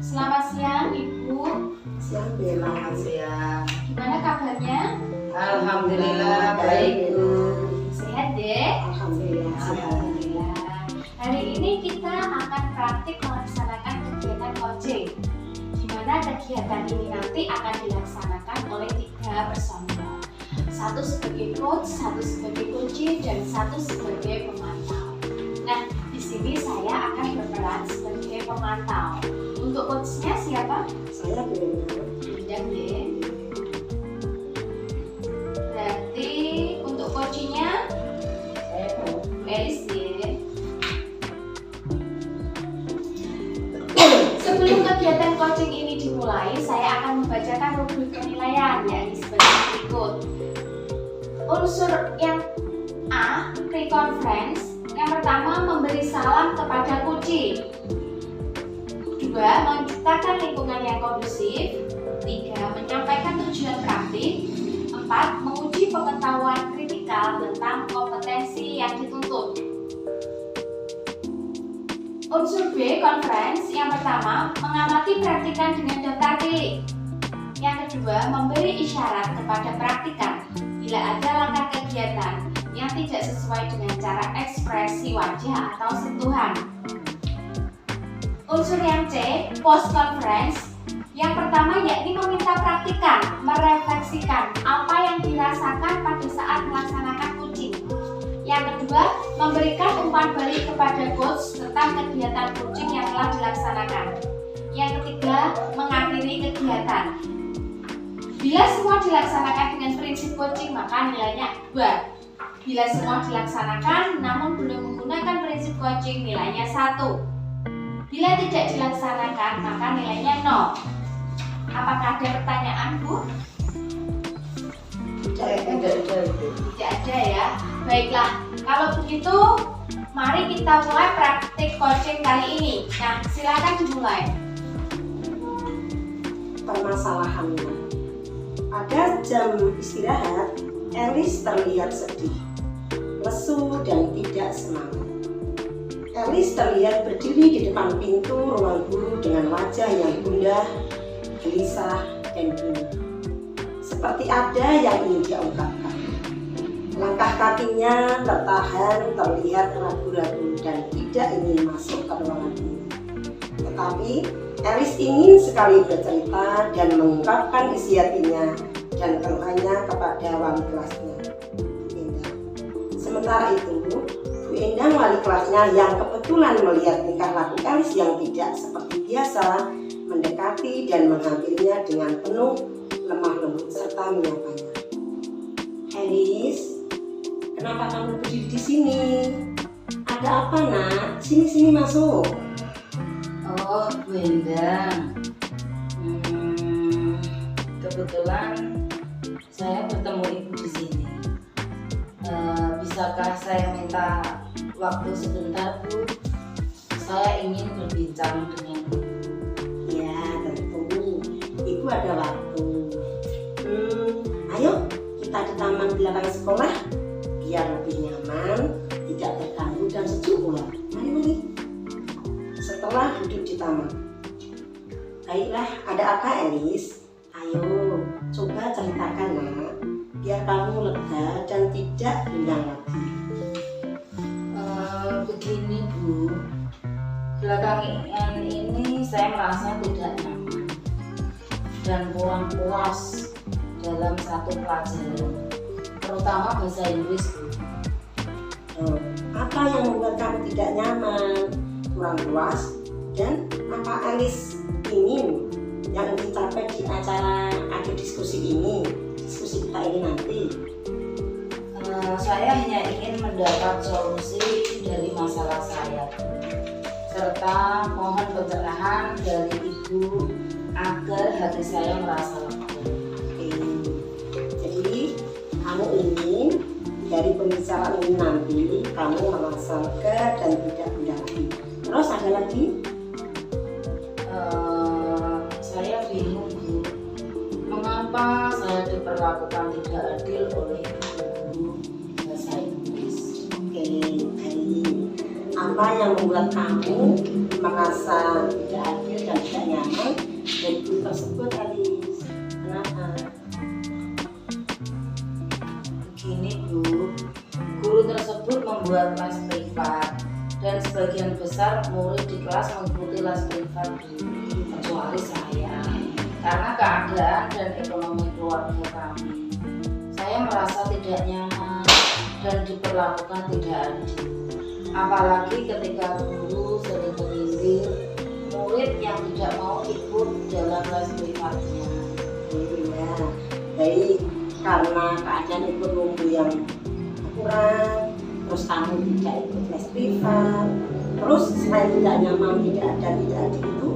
Selamat siang Ibu. Siang Bella. Siang. Gimana kabarnya? Alhamdulillah baik Bu. Sehat deh? Alhamdulillah sehat. Alhamdulillah. Hari ini kita akan praktik melaksanakan kegiatan coaching, di mana kegiatan ini nanti akan dilaksanakan oleh 3 personil. 1 sebagai coach, 1 sebagai kunci, dan 1 sebagai pemantau. Nah, di sini saya akan berperan sebagai pemantau. Untuk coachnya siapa? Saya Bella. Bidang deh. Berarti untuk coachnya Saya Bu. Elis deh. Sebelum kegiatan coaching ini dimulai, saya akan membacakan rubrik penilaian, yakni sebagai berikut. Unsur yang A, pre-conference. Yang pertama, memberi salam kepada kunci. 2, menciptakan lingkungan yang kondusif. 3, menyampaikan tujuan praktik. 4, menguji pengetahuan kritikal tentang kompetensi yang dituntut. Unsur B, conference. Yang pertama, mengamati praktikan dengan daftar tilik. Yang kedua, memberi isyarat kepada praktikan bila ada langkah kegiatan yang tidak sesuai dengan cara ekspresi wajah atau sentuhan. Unsur yang C, post conference. Yang pertama yakni meminta praktikan merefleksikan apa yang dirasakan pada saat melaksanakan coaching. Yang kedua, memberikan umpan balik kepada coach tentang kegiatan coaching yang telah dilaksanakan. Yang ketiga, mengakhiri kegiatan. Bila semua dilaksanakan dengan prinsip coaching, maka nilainya 2. Bila semua dilaksanakan namun belum menggunakan prinsip coaching, nilainya 1. Bila tidak dilaksanakan, maka nilainya 0. Apakah ada pertanyaan, Bu? Tidak Tidak ada ya. Baiklah, kalau begitu mari kita mulai praktik coaching kali ini. Nah, silakan dimulai. Permasalahannya. Pada jam istirahat, Elis terlihat sedih, lesu dan tidak semangat. Elis terlihat berdiri di depan pintu ruang guru dengan wajah yang gundah, gelisah, dan bingung. Seperti ada yang ingin dia ungkapkan. Langkah kakinya tertahan, terlihat ragu-ragu dan tidak ingin masuk ke ruangan ini. Tetapi Elis ingin sekali bercerita dan mengungkapkan isi hatinya dan keluhannya kepada wali kelasnya, Bu Endang. Sementara itu, Bu Endang wali kelasnya yang kebetulan melihat tingkah laku Elis yang tidak seperti biasa, mendekati dan menghampirinya dengan penuh lemah lembut serta menyapanya. Elis, kenapa kamu berdiri di sini? Ada apa nak? Sini masuk. Oh, Bu Endang. Kebetulan saya bertemu Ibu di sini. Bisakah saya minta waktu sebentar, Bu? Saya ingin berbincang dengan Ibu. Ya, tentu. Ibu ada waktu. Ayo, kita di taman belakang sekolah biar lebih nyaman, tidak terganggu dan sejuk pula. Mari. Setelah duduk di taman. Baiklah, ada apa Elis? Ayo, coba ceritakan nak, biar kamu lega dan tidak bilang lagi. Begini, Bu. Belakangan ini saya merasa tidak nyaman dan kurang puas dalam satu pelajaran, terutama bahasa Inggris, Bu. Apa yang membuat kamu tidak nyaman, kurang puas, dan apa Elis ingin yang dicapai di acara akhir diskusi kita ini nanti? Saya hanya ingin mendapat solusi dari masalah saya, serta mohon pencerahan dari Ibu agar hati saya merasa lega. Jadi kamu ingin dari pembicaraan ini nanti kamu merasa lega dan tidak gundah lagi. Terus ada lagi? Saya bingung, Bu. Mengapa saya diperlakukan tidak adil oleh guru bahasa Inggris? Oke, baik. Apa yang membuat kamu merasa tidak adil dan tidak nyaman tersebut, Elis? Kenapa? Begini Bu, guru tersebut membuat les privat dan sebagian besar murid di kelas mengikuti les privat kecuali saya. Karena keadaan dan ekonomi keluarga kami, saya merasa tidak nyaman dan diperlakukan tidak adil. Apalagi ketika guru sering menyindir murid yang tidak mau ikut dalam les privatnya. Iya, baik. Karena keadaan ekonomi yang kurang, terus kamu tidak ikut les privat, terus selain tidak nyaman, tidak ada, tidak adil itu,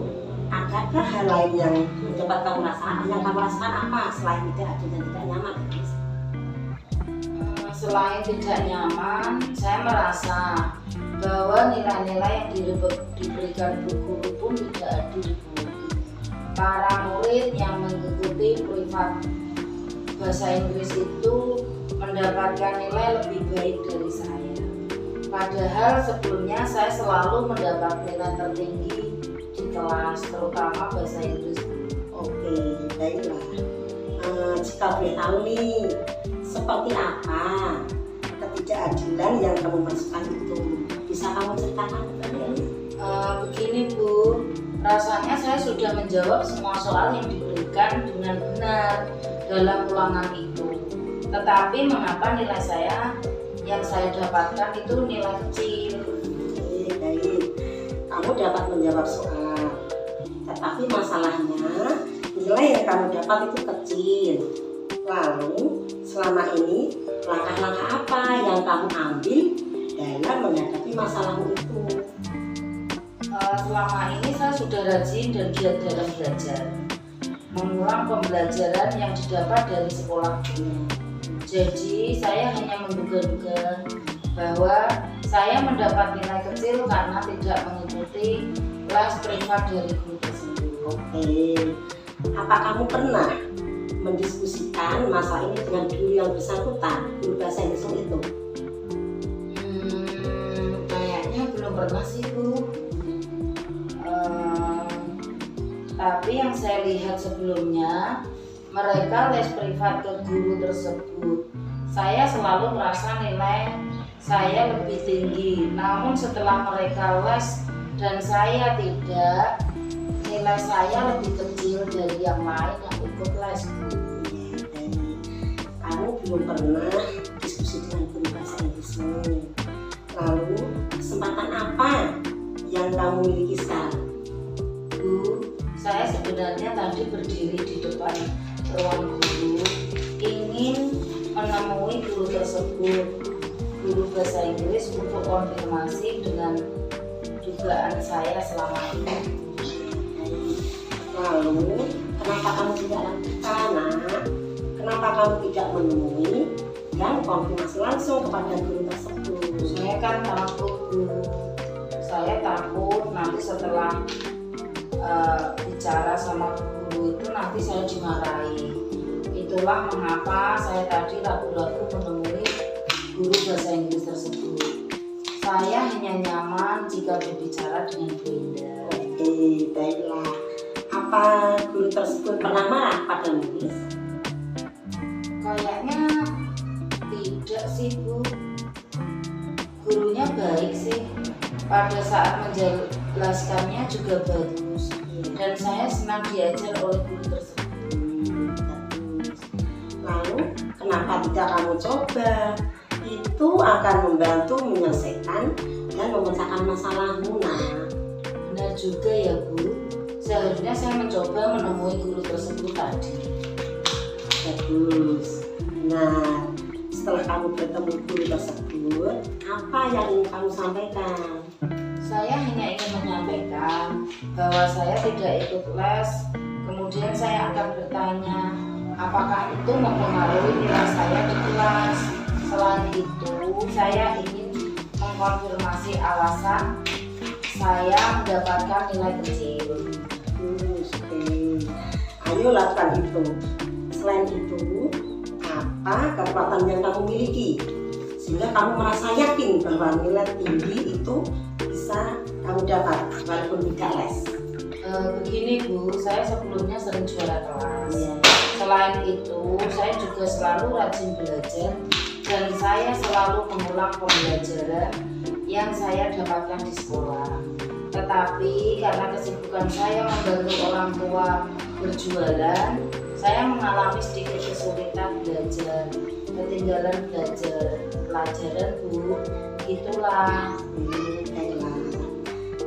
adakah hal lain yang dapat kamu rasakan? Yang kamu rasakan apa selain tidak adil dan tidak nyaman? Selain tidak nyaman, saya merasa bahwa nilai-nilai yang diberikan guru pun tidak adil. Para murid yang mengikuti privat bahasa Inggris itu mendapatkan nilai lebih baik dari saya. Padahal sebelumnya saya selalu mendapat nilai tertinggi di kelas, terutama bahasa Inggris. Oke, baiklah. Jika boleh tahu nih, seperti apa ketidakadilan yang kamu masukkan itu? Bisa kamu ceritakan kepada Elis? Begini Bu, rasanya saya sudah menjawab semua soal yang diberikan dengan benar dalam ulangan itu. Tetapi mengapa nilai saya yang saya dapatkan itu nilai kecil? Oke, baik. Kamu dapat menjawab soal, tetapi masalahnya nilai yang kamu dapat itu kecil. Lalu selama ini langkah-langkah apa yang kamu ambil dalam menghadapi masalahmu itu? Selama ini saya sudah rajin dan giat dalam belajar, mengulang pembelajaran yang didapat dari sekolah dulu. Jadi saya hanya menduga-duga bahwa saya mendapat nilai kecil karena tidak mengikuti les privat dari guru tersebut. Oke, apa kamu pernah mendiskusikan masalah ini dengan guru yang bersangkutan, guru bahasa Inggris itu? Kayaknya belum pernah sih Bu. Tapi yang saya lihat sebelumnya, mereka les privat ke guru tersebut. Saya selalu merasa nilai saya lebih tinggi. Namun setelah mereka les dan saya tidak, nilai saya lebih kecil dari yang lain yang ikut les. Kamu belum pernah diskusi dengan guru bahasa Inggrismu. Lalu kesempatan apa yang kamu miliki sekarang? Bu, saya sebenarnya tadi berdiri di depan ruang guru, ingin menemui guru tersebut, guru bahasa Inggris, untuk konfirmasi dengan dugaan saya selama ini. Lalu, kenapa kamu tidak lakukan, Nak? Kenapa kamu tidak menemui dan konfirmasi langsung kepada guru tersebut? Saya kan takut Bu. Saya takut nanti setelah bicara sama guru itu nanti saya dimarahi. Itulah mengapa saya tadi ragu-ragu menemui guru bahasa Inggris tersebut. Saya hanya nyaman jika berbicara dengan Bu Indah. Oke, baiklah. Apa guru tersebut pernah marah padamu, Miss? Kayaknya tidak sih Bu. Gurunya baik sih. Pada saat menjelaskannya juga bagus. Dan saya senang diajar oleh guru tersebut. Lalu kenapa tidak kamu coba? Itu akan membantu menyelesaikan dan memecahkan masalahmu, Nak. Benar juga ya Bu. Seharusnya saya mencoba menemui guru tersebut tadi. Bagus. Nah, setelah kamu bertemu guru tersebut, apa yang ingin kamu sampaikan? Saya hanya ingin menyampaikan bahwa saya tidak ikut les. Kemudian saya akan bertanya, apakah itu mempengaruhi nilai saya di kelas. Selain itu, saya ingin mengkonfirmasi alasan saya mendapatkan nilai kecil. Oke. Ayo lakukan itu. Selain itu, apa kekuatan yang kamu miliki sehingga kamu merasa yakin bahwa nilai tinggi itu bisa kamu dapat walaupun tidak les? Begini Bu, saya sebelumnya sering juara kelas. Iya. Selain itu, saya juga selalu rajin belajar dan saya selalu mengulang pembelajaran yang saya dapatkan di sekolah. Tetapi karena kesibukan saya membantu orang tua berjualan, saya mengalami sedikit kesulitan belajar, ketinggalan belajar pelajaran Bu. Itulah. Baiklah.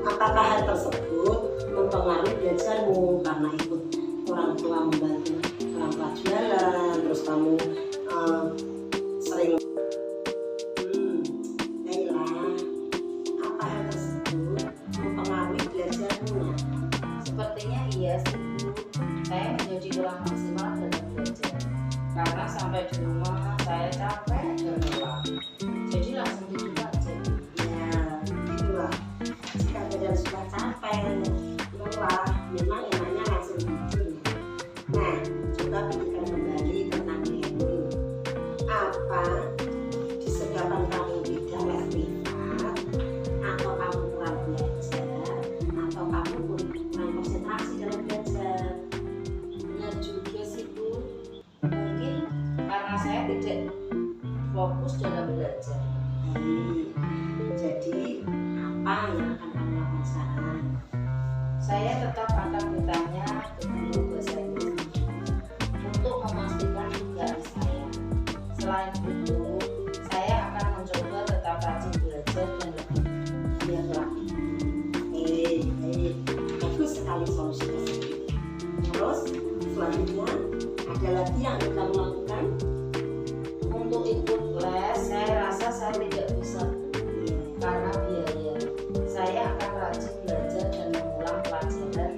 Apakah hal tersebut mempengaruhi belajarmu karena ikut orang tua membantu orang tua jualan, terus kamu sering baiklah. Apa hal tersebut mempengaruhi belajarmu? Sepertinya iya sih Bu. Saya menjadi kurang maksimal dalam belajar karena sampai di rumah saya capek dan lelah. Jadi langsung tidur aja. Ya, itulah. Jika badan sudah capek, lelah, memang enaknya langsung tidur. Nah, coba pikirkan kembali tentang ini. Apa disebabkan kamu tidak les privat, atau kamu kurang belajar, atau kamu kurang konsentrasi dalam belajar? Benar juga sih Bu. Mungkin karena saya tidak fokus dalam belajar. Jadi, apa yang akan kamu lakukan sekarang? Saya tetap akan bertanya ke guru bahasa Inggris untuk memastikan dugaan saya. Selain itu, saya akan mencoba tetap rajin belajar dan lebih giat lagi. Baik, bagus sekali solusi tersebut. Terus, selanjutnya ada lagi yang akan kamu lakukan? Untuk ikut les, saya rasa saya tidak bisa karena biaya. Saya akan rajin belajar dan mengulang pelajaran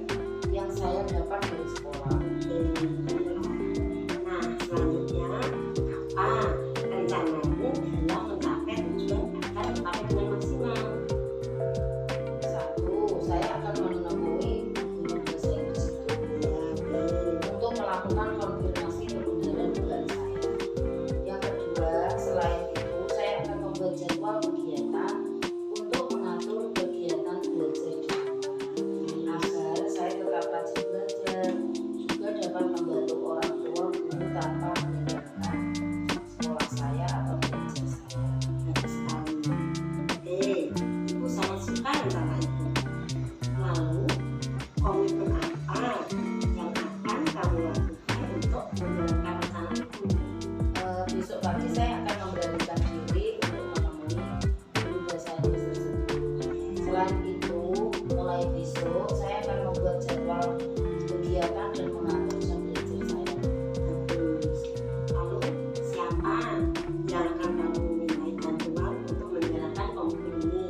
yang saya dapat dari sekolah. Nah, selanjutnya apa rencanamu dalam mencapai tujuan agar mencapai dengan maksimal? Satu, saya akan menemui guru bahasa Inggris itu untuk melakukan konfirmasi kebenaran dugaan saya. Yang kedua, selain itu saya akan membuat jadwal kegiatan untuk mengatur kegiatan belajar di rumah agar saya tetap rajin belajar, juga dapat membantu orang tua guru tanpa meninggalkan sekolah saya atau belajar saya. Bagus sekali. Ibu sangat suka rencana itu. Lalu, komitmen apa yang akan kamu lakukan untuk menjalankan rencana itu? Besok pagi saya akan memberanikan diri untuk menemui guru bahasa Inggris tersebut. Selain itu, mulai besok saya akan membuat jadwal kegiatan dan mengatur jam belajar saya. Bagus. Lalu, siapa yang akan kamu mintai bantuan untuk menjalankan komitmen ini?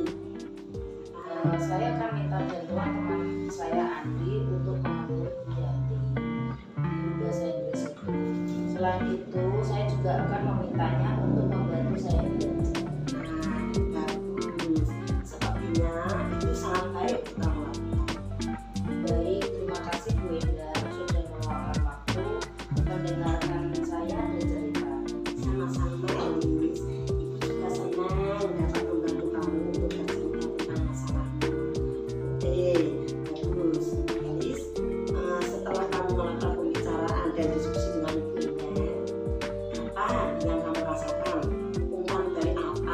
Saya akan minta bantuan teman saya Andi untuk mengatur ganti guru bahasa Inggris itu. Selain itu, saya juga akan memintanya untuk membantu saya belajar. Bagus. Sepertinya itu sangat baik kamu lakukan. Baik, terima kasih Bu Indah sudah meluangkan waktu mendengarkan saya dan cerita. Sama-sama, Elis. Ibu juga senang dapat membantu kamu untuk bercerita tentang masalahmu. Bagus. Elis, setelah kamu melakukan pembicaraan dan diskusi dengan Ibu Indah, apa yang kamu rasakan? Umpan dari apa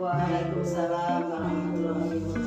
Waalaikumsalam warahmatullahi wabarakatuh.